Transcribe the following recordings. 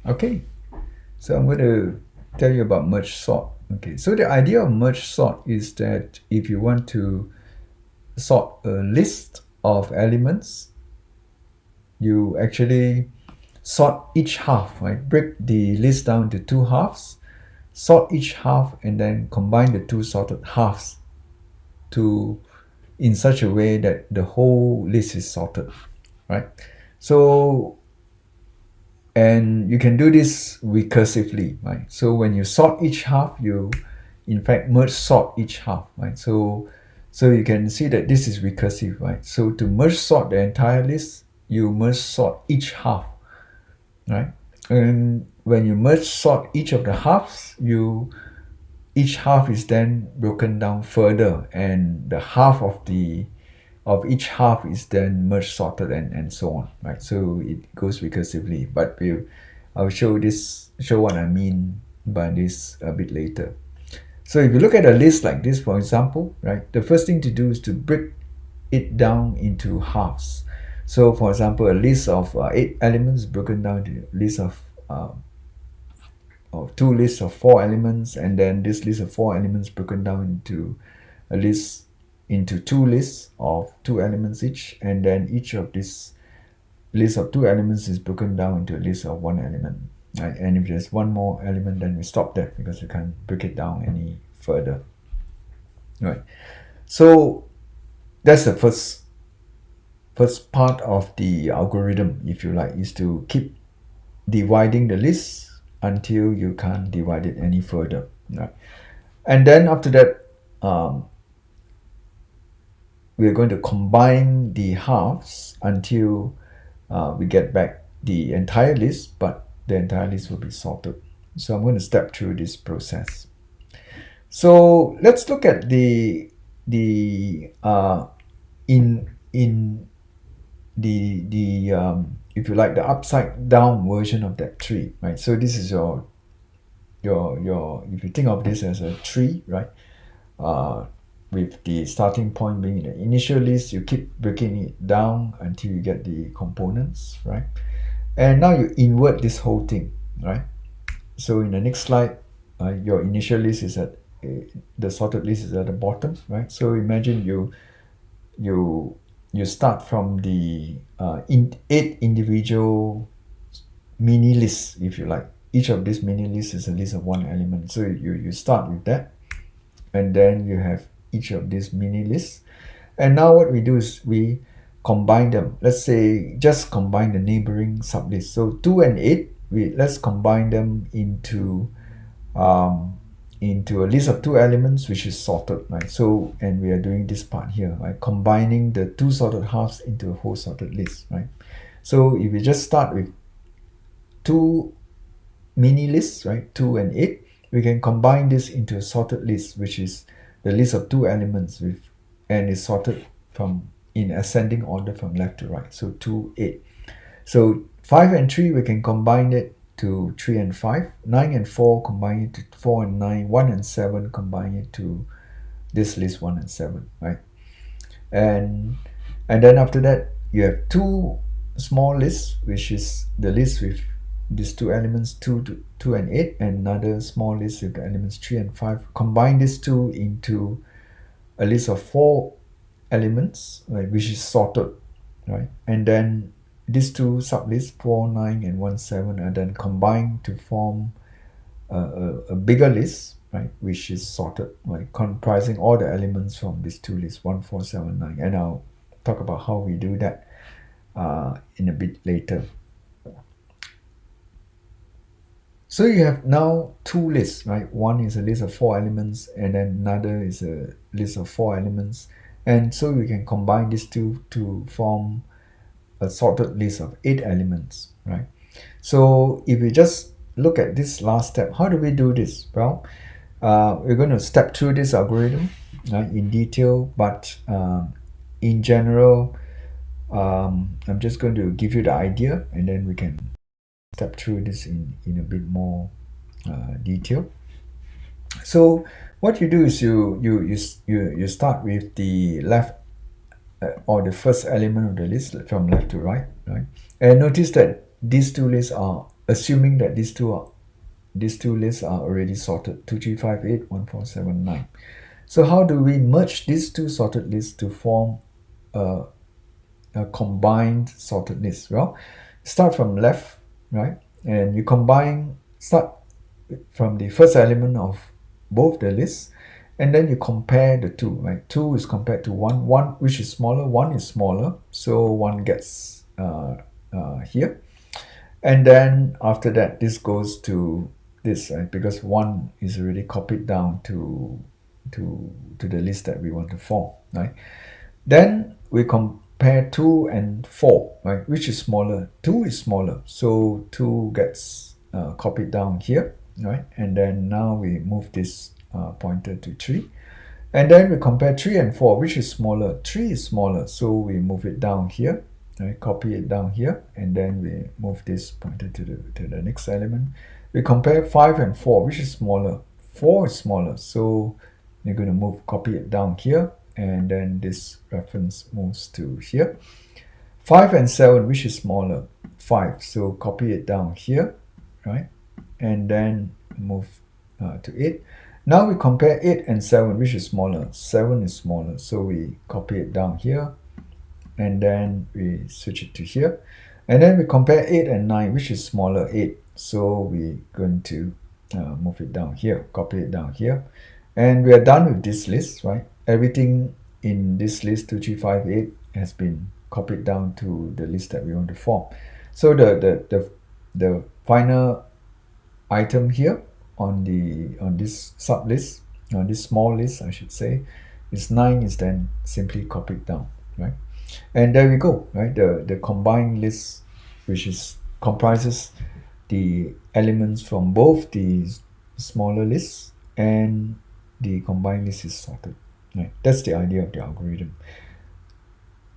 Okay, so I'm going to tell you about merge sort. Okay, so the idea of merge sort is that if you want to sort a list of elements, you actually sort each half, right? Break the list down to two halves, sort each half, and then combine the two sorted halves to in such a way that the whole list is sorted, right? So, and you can do this recursively, right? So when you sort each half, you in fact merge sort each half, right? So you can see that this is recursive, right? So to merge sort the entire list, you merge sort each half, right? And when you merge sort each of the halves, each half is then broken down further, and the half of each half is then merge sorted and so on, right? So it goes recursively, but I'll show what I mean by this a bit later. So if you look at a list like this, for example, right, the first thing to do is to break it down into halves. So for example, a list of 8 elements broken down to a list of two lists of 4 elements, and then this list of 4 elements broken down into a list into 2 lists of 2 elements each, and then each of this list of 2 elements is broken down into a list of 1 element, right? And if there's one more element, then we stop there because we can't break it down any further, right? So that's the first part of the algorithm, if you like, is to keep dividing the list until you can't divide it any further, right? And then after that, we're going to combine the halves until we get back the entire list, but the entire list will be sorted. So I'm going to step through this process. So let's look at in the if you like, the upside down version of that tree, right? So this is your if you think of this as a tree, right? With the starting point being the initial list, you keep breaking it down until you get the components, right? And now you invert this whole thing, right? So in the next slide, your initial list is at the sorted list is at the bottom, right? So imagine you start from the 8 individual mini lists, if you like. Each of these mini lists is a list of 1 element. So you start with that, and then you have each of these mini lists. And now what we do is we combine them. Let's say just combine the neighboring sublists. So 2 and 8, let's combine them into a list of 2 elements which is sorted, right? So, and we are doing this part here, right? Combining the 2 sorted halves into a whole sorted list, right? So if we just start with 2 mini lists, right, 2 and 8, we can combine this into a sorted list, which is the list of 2 elements and is sorted in ascending order from left to right. So 2, 8. So 5 and 3, we can combine it to 3 and 5. 9 and 4, combine it to 4 and 9. 1 and 7, combine it to this list 1 and 7, right? And then after that, you have 2 small lists, which is the list with these 2 elements, 2 and 8, and another small list with the elements 3 and 5. Combine these 2 into a list of 4 elements, right, which is sorted, right? And then these 2 sublists, 4, 9, and 1, 7, are then combined to form a bigger list, right, which is sorted, right, comprising all the elements from these 2 lists, 1, 4, 7, 9. And I'll talk about how we do that in a bit later. So you have now 2 lists, right? One is a list of 4 elements, and then another is a list of 4 elements. And so we can combine these 2 to form a sorted list of 8 elements, right? So if we just look at this last step, how do we do this? Well, we're going to step through this algorithm in detail, but in general, I'm just going to give you the idea, and then we can step through this in a bit more detail. So what you do is you start with the left or the first element of the list from left to right, right? And notice that these 2 lists are assuming that these two lists are already sorted, 2358, 1479. So how do we merge these two sorted lists to form a, a combined sorted list? Well, start from left, right? And you start from the first element of both the lists, and then you compare the two, right? 2 is compared to 1, 1 which is smaller, 1 is smaller, so 1 gets here. And then after that, this goes to this, right? Because 1 is already copied down to the list that we want to form, right? Then we compare 2 and 4, right? Which is smaller? 2 is smaller, so 2 gets copied down here, right? And then now we move this pointer to 3. And then we compare 3 and 4, which is smaller? 3 is smaller, so we move it down here, right? Copy it down here, and then we move this pointer to the next element. We compare 5 and 4, which is smaller? 4 is smaller, so we're going to copy it down here, and then this reference moves to here. 5 and 7, which is smaller? 5, so copy it down here, right? And then move to 8. Now we compare 8 and 7, which is smaller? 7 is smaller, so we copy it down here, and then we switch it to here. And then we compare 8 and 9, which is smaller? 8, so we're going to move it down here, copy it down here. And we are done with this list, right? Everything in this list 2358 has been copied down to the list that we want to form. So the final item here on this sub list, on this small list I should say, is 9 is then simply copied down, right? And there we go, right? The combined list, which comprises the elements from both the smaller lists and the combined list is sorted, right? That's the idea of the algorithm,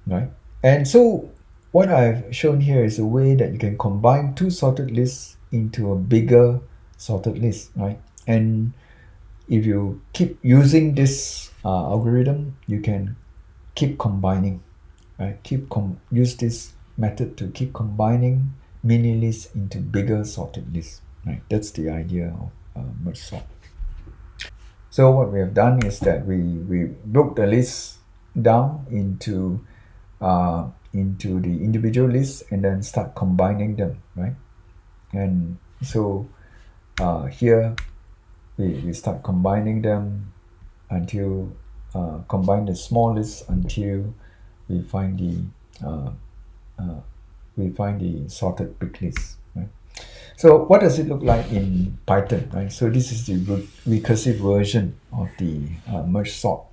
right? And so what I've shown here is a way that you can combine two sorted lists into a bigger sorted list, right? And if you keep using this algorithm, you can keep combining, right? Use this method to keep combining mini lists into bigger sorted lists, right? That's the idea of merge sort. So what we have done is that we broke the list down into the individual lists and then start combining them, right? And so here we start combining them until combine the small list until we find the sorted big list, right? So what does it look like in Python, right? So this is the recursive version of the merge sort.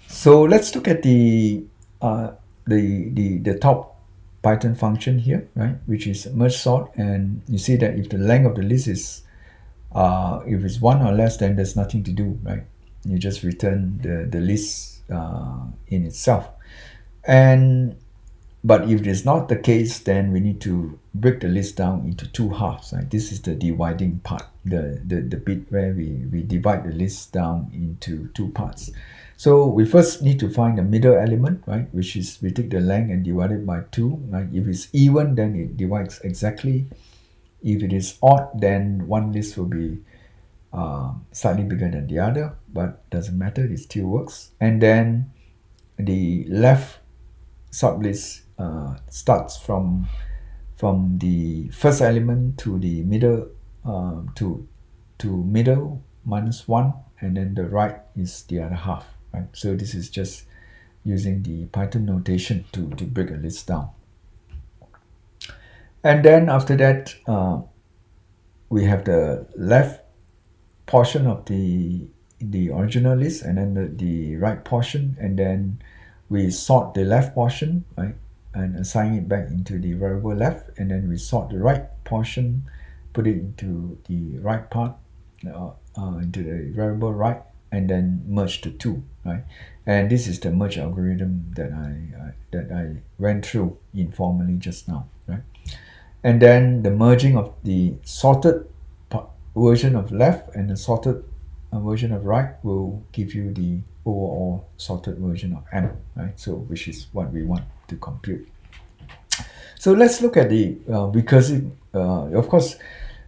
So let's look at the top Python function here, right? Which is merge sort, and you see that if the length of the list is if it's 1 or less, then there's nothing to do, right? You just return the list in itself. But if it is not the case, then we need to break the list down into two halves, right? This is the dividing part, the bit where we divide the list down into two parts. So we first need to find the middle element, right? Which is we take the length and divide it by 2, right? If it's even, then it divides exactly. If it is odd, then one list will be slightly bigger than the other, but doesn't matter, it still works. And then the left sublist starts from the first element to the middle to middle minus 1, and then the right is the other half, right? So this is just using the Python notation to break a list down. And then after that, we have the left portion of the original list, and then the right portion, and then we sort the left portion, right, and assign it back into the variable left, and then we sort the right portion, put it into the right part, into the variable right, and then merge the two, right? And this is the merge algorithm that I went through informally just now, right? And then the merging of the sorted version of left and the sorted version of right will give you the overall sorted version of M, right? So which is what we want to compute. So let's look at the recursive Of course,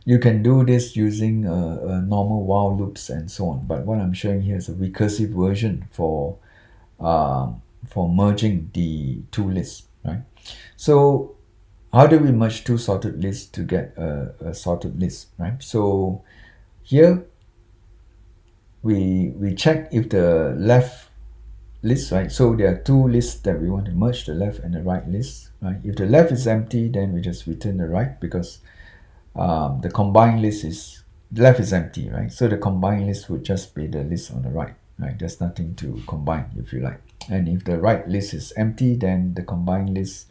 you can do this using normal while loops and so on. But what I'm showing here is a recursive version for merging the two lists, right? So how do we merge two sorted lists to get a sorted list, right? So here we check if the left list, right? So there are two lists that we want to merge, the left and the right list, right? If the left is empty, then we just return the right, because the combined list is left is empty, right? So the combined list would just be the list on the right, right? There's nothing to combine, if you like. And if the right list is empty, then the combined list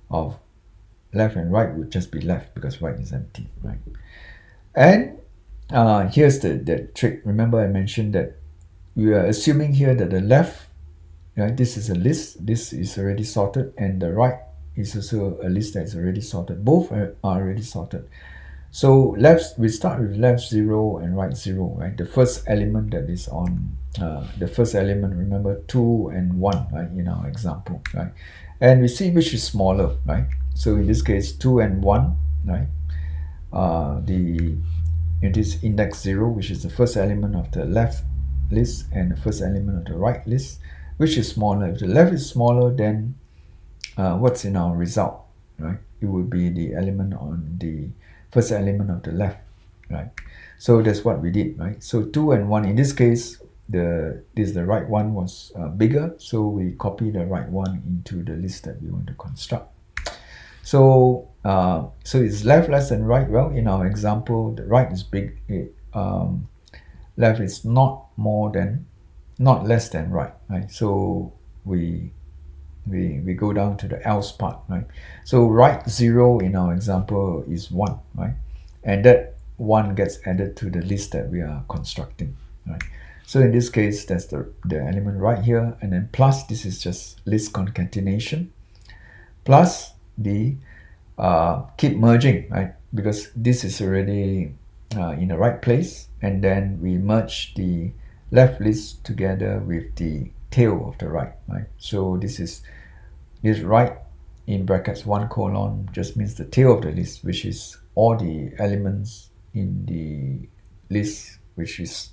of left and right would just be left, because right is empty, right? And here's the trick. Remember I mentioned that we are assuming here that the left, right, this is a list, this is already sorted, and the right is also a list that is already sorted. Both are already sorted. So we start with left 0 and right 0, right? The first element that is on the first element, remember, 2 and 1, right, in our example, right? And we see which is smaller, right? So in this case, 2 and 1, right? It is index 0, which is the first element of the left list, and the first element of the right list, which is smaller. If the left is smaller, then what's in our result, right? It would be the element on the first element of the left, right? So that's what we did, right? So 2 and 1, in this case, the right one was bigger, so we copy the right one into the list that we want to construct. So so it's left less than right. Well, in our example, the right is big. Left is not less than right, right? So we go down to the else part, right? So right 0 in our example is 1, right? And that 1 gets added to the list that we are constructing, right? So in this case, that's the element right here, and then plus, this is just list concatenation, plus the keep merging, right? Because this is already in the right place, and then we merge the left list together with the tail of the right, right? So this right in brackets 1 colon just means the tail of the list, which is all the elements in the list, which is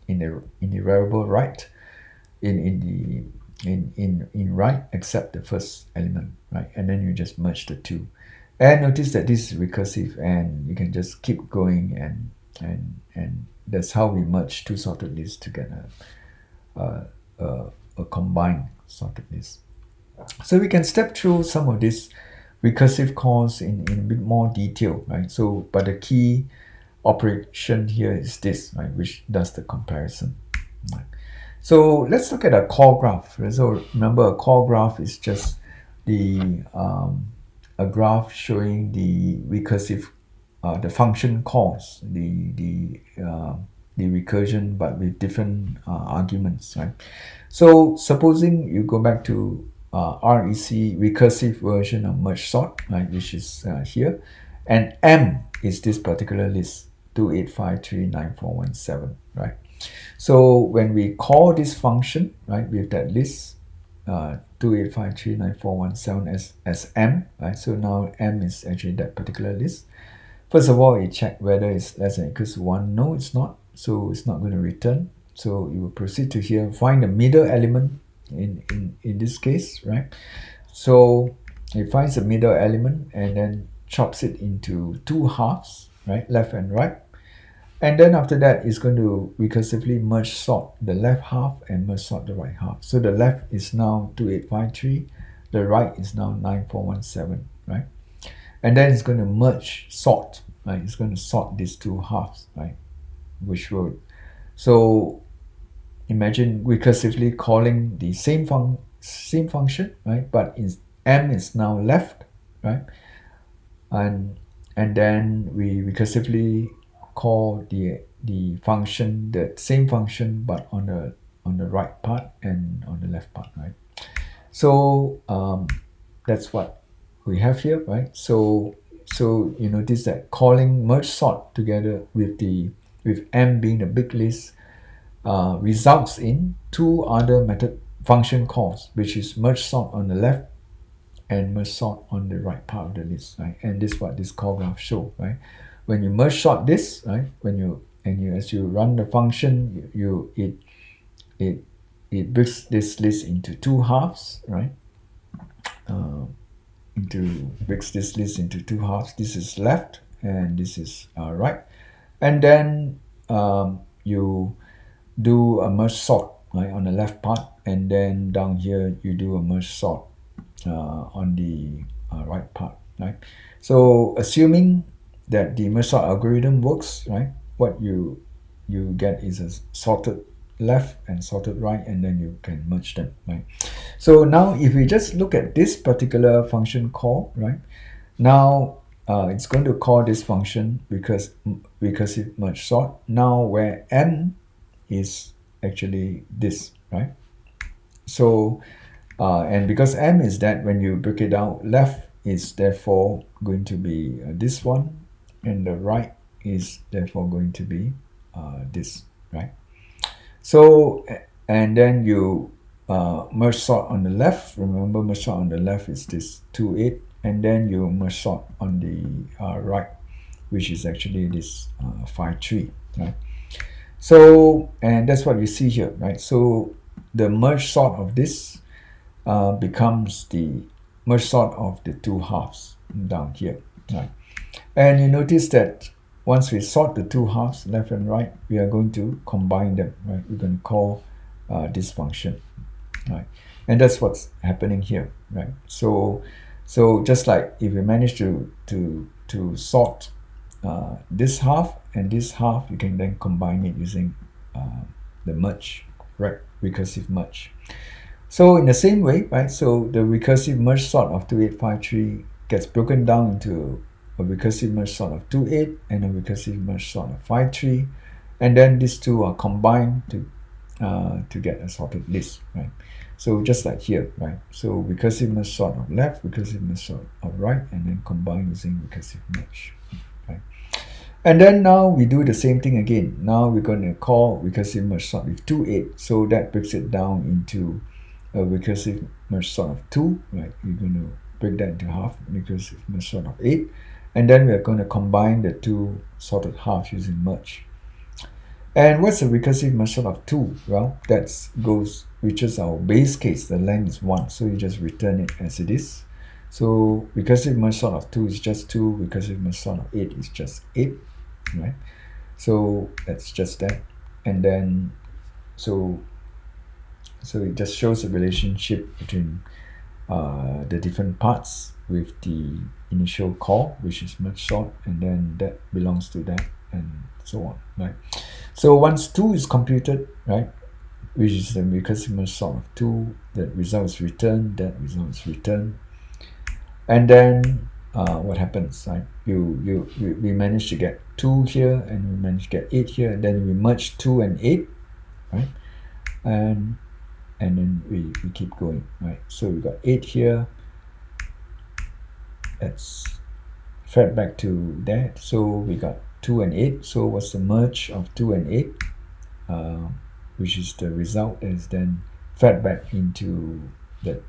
in the variable right, in right, except the first element, right? And then you just merge the two. And notice that this is recursive, and you can just keep going, and that's how we merge two sorted lists together, a combined sorted list. So we can step through some of these recursive calls in a bit more detail, right? So, but the key operation here is this, right, which does the comparison, right? So let's look at a call graph. So remember, a call graph is just a graph showing the recursive, the function calls, the recursion, but with different arguments, right? So supposing you go back to REC, recursive version of merge sort, right, which is here, and M is this particular list, 285394117, right? So when we call this function, right, with that list, 285394117 as M, right? So now M is actually that particular list. First of all, you check whether it's less than or equals to 1. No, it's not. So it's not going to return. So you will proceed to here, find the middle element in this case, right? So it finds the middle element and then chops it into two halves, right? Left and right. And then after that, it's going to recursively merge sort the left half and merge sort the right half. So the left is now 2853, the right is now 9417, right? And then it's going to merge sort, right? It's going to sort these two halves, right? Which will, so imagine recursively calling the same function, right? But M is now left, right? And then we recursively call the function, the same function, but on the right part and on the left part, right? So that's what we have here, right? So you notice that calling merge sort together with M being the big list results in two other function calls, which is merge sort on the left and merge sort on the right part of the list, right? And this is what this call graph show, right? When you merge sort this, right? As you run the function, it breaks this list into two halves, right? Breaks this list into two halves. This is left and this is right. And then you do a merge sort, right, on the left part, and then down here you do a merge sort on the right part, right? So assuming that the merge sort algorithm works, right, what you get is a sorted left and sorted right, and then you can merge them, right? So now if we just look at this particular function call, right, now it's going to call this function because recursive merge sort, now where m is actually this, right? So and because m is that, when you break it out, left is therefore going to be this one, and the right is therefore going to be this, right? So and then you merge sort on the left. Remember, merge sort on the left is this 2, 8, and then you merge sort on the right, which is actually this 5, 3, right? So, and that's what you see here, right? So the merge sort of this becomes the merge sort of the two halves down here, right? And you notice that once we sort the two halves, left and right, we are going to combine them, right? We're going to call this function, right? And that's what's happening here, right? So just like if we manage to sort this half and this half, you can then combine it using the merge, right? Recursive merge. So in the same way, right? So the recursive merge sort of 2853 gets broken down into a recursive merge sort of 28 and a recursive merge sort of 53, and then these two are combined to get a sorted list, right? So just like here, right? So recursive merge sort of left, recursive merge sort of right, and then combine using recursive merge, right? And then now we do the same thing again. Now we're going to call recursive merge sort with 2, 8. So that breaks it down into a recursive merge sort of 2, right? We're going to break that into half, recursive merge sort of 8. And then we're going to combine the two sorted halves using merge. And what's a recursive merge sort of 2? Well, that reaches our base case. The length is 1, so you just return it as it is. So recursive merge sort of 2 is just 2, recursive merge sort of 8 is just 8, right? So that's just that. And then so it just shows the relationship between the different parts with the initial call, which is merge sort, and then that belongs to that, and so on, right? So once 2 is computed, right, which is the recursive merge sort of 2, that result is returned, that result is returned, and then what happens, right? We manage to get 2 here, and we manage to get 8 here, and then we merge 2 and 8, right? And then we keep going, right? So we got 8 here. Let's fed back to that. So we got 2 and 8. So what's the merge of 2 and 8? Which is the result that is then fed back into that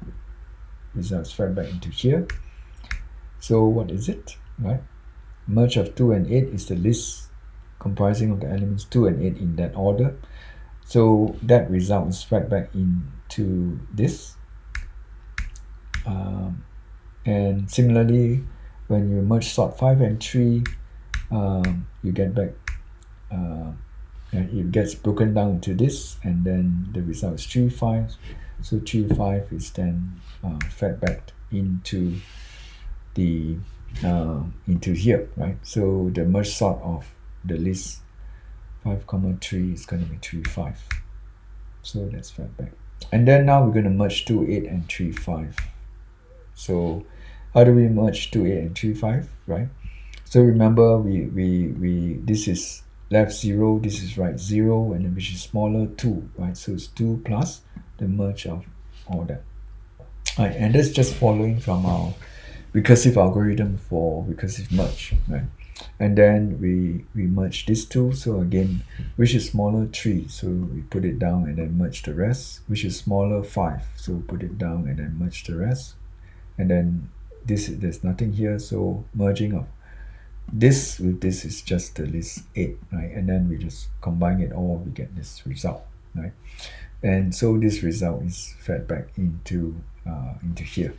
results fed back into here. So what is it, right? Merge of 2 and 8 is the list comprising of the elements 2 and 8 in that order. So that result is fed back into this. And similarly, when you merge sort 5 and 3, you get back, it gets broken down into this, and then the result is 3, 5. So 3, 5 is then fed back into the into here, right? So the merge sort of the list 5, 3 is going to be 3, 5. So that's fed back. And then now we're going to merge 2, 8 and 3, 5. So how do we merge 2, 8 and 3, 5, right? So remember, we this is left 0, this is right 0, and then which is smaller 2, right? So it's 2 plus the merge of all that. Right, and that's just following from our recursive algorithm for recursive merge, right? And then we merge these two. So again, which is smaller 3, so we put it down and then merge the rest. Which is smaller 5, so put it down and then merge the rest. and then there's nothing here, so merging of this with this is just the list 8, right? And then we just combine it all, we get this result, right? And so this result is fed back into here.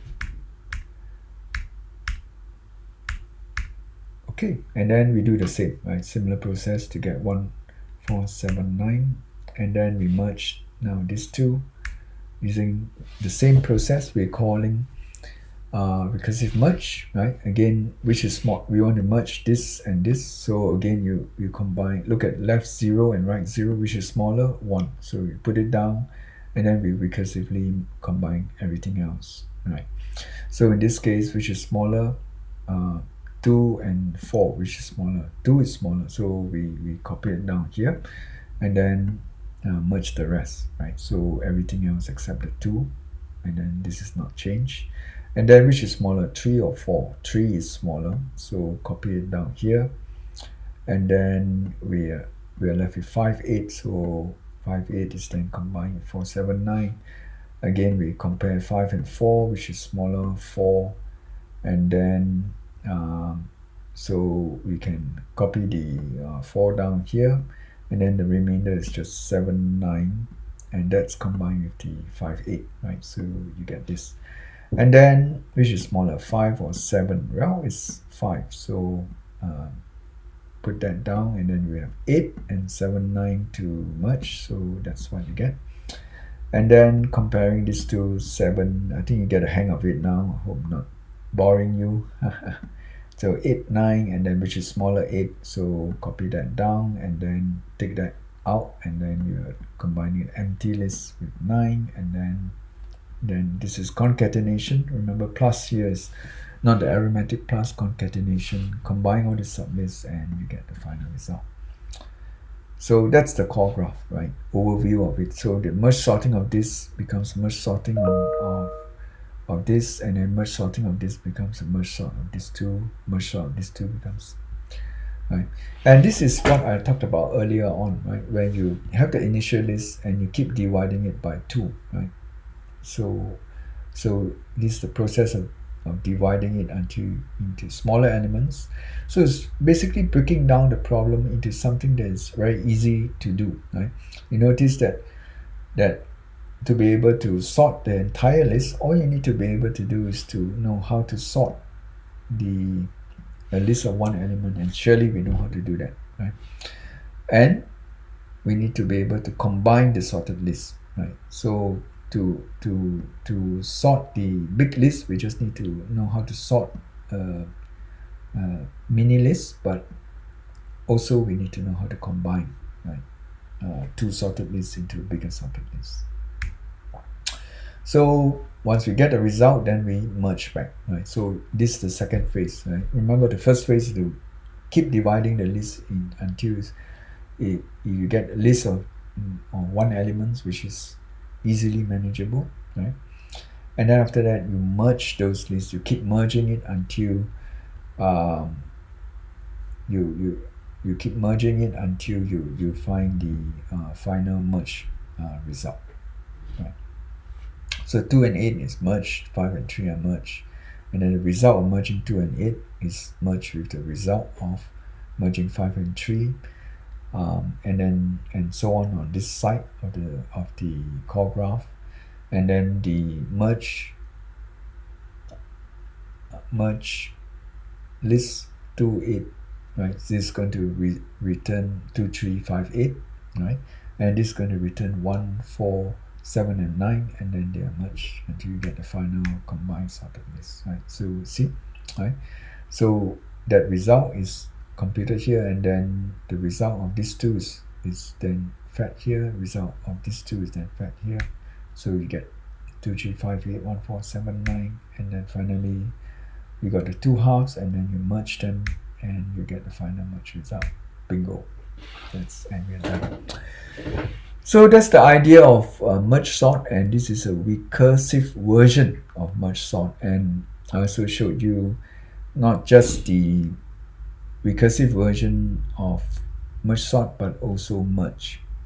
Okay, and then we do the same, right? Similar process to get 1479, and then we merge now these two using the same process. We're calling recursive merge, right? Again, which is small, we want to merge this and this, so again you combine, look at left 0 and right 0, which is smaller, 1, so we put it down, and then we recursively combine everything else, right? So in this case, which is smaller, 2 and 4, which is smaller, 2 is smaller, so we copy it down here, and then merge the rest, right? So everything else except the 2, and then this is not changed. And then which is smaller, 3 or 4? 3 is smaller, so copy it down here, and then we are left with 5, 8, so 5, 8 is then combined with 4, 7, 9. Again, we compare 5 and 4, which is smaller, 4, and then so we can copy the 4 down here, and then the remainder is just 7, 9, and that's combined with the 5, 8, right? So you get this. And then which is smaller, 5 or 7? Well, it's 5, so put that down, and then we have 8 and 7, 9 to merge, so that's what you get. And then comparing these two, 7, I think you get a hang of it now, I hope not boring you. So 8, 9, and then which is smaller, 8, so copy that down and then take that out, and then you're combining an empty list with 9, and then this is concatenation. Remember, plus here is not the arithmetic, plus concatenation, combine all the sublists and you get the final result. So that's the call graph, right? Overview of it. So the merge sorting of this becomes merge sorting of this, and then merge sorting of this becomes a merge sort of these two, merge sort of these two becomes, right? And this is what I talked about earlier on, right? When you have the initial list and you keep dividing it by 2, right? So this is the process of dividing it into smaller elements. So it's basically breaking down the problem into something that is very easy to do, right? You notice that to be able to sort the entire list, all you need to be able to do is to know how to sort a list of one element, and surely we know how to do that, right? And we need to be able to combine the sorted list, right? So to sort the big list, we just need to know how to sort mini lists, but also we need to know how to combine, right, two sorted lists into a bigger sorted list. So once we get the result, then we merge back, right? So this is the second phase, right? Remember, the first phase is to keep dividing the list until you get a list of one element which is easily manageable, right? And then after that, you merge those lists. You keep merging it until you keep merging it until you find the final merge result, right? So 2 and 8 is merged, 5 and 3 are merged, and then the result of merging 2 and 8 is merged with the result of merging 5 and 3, and so on this side of the call graph. And then the merge list 2, 8, right? This is going to return 2, 3, 5, 8, right? And this is going to return 1, 4, 7, and 9, and then they are merged until you get the final combined sorted list, right? So see, right? So that result is computed here, and then the result of these two is then fed here. Result of these two is then fed here. So you get 2, 3, 5, 8, 1, 4, 7, 9, and then finally you got the two halves, and then you merge them, and you get the final merge result. Bingo! And we're done. So that's the idea of merge sort, and this is a recursive version of merge sort. And I also showed you not just the recursive version of merge sort, but also merge.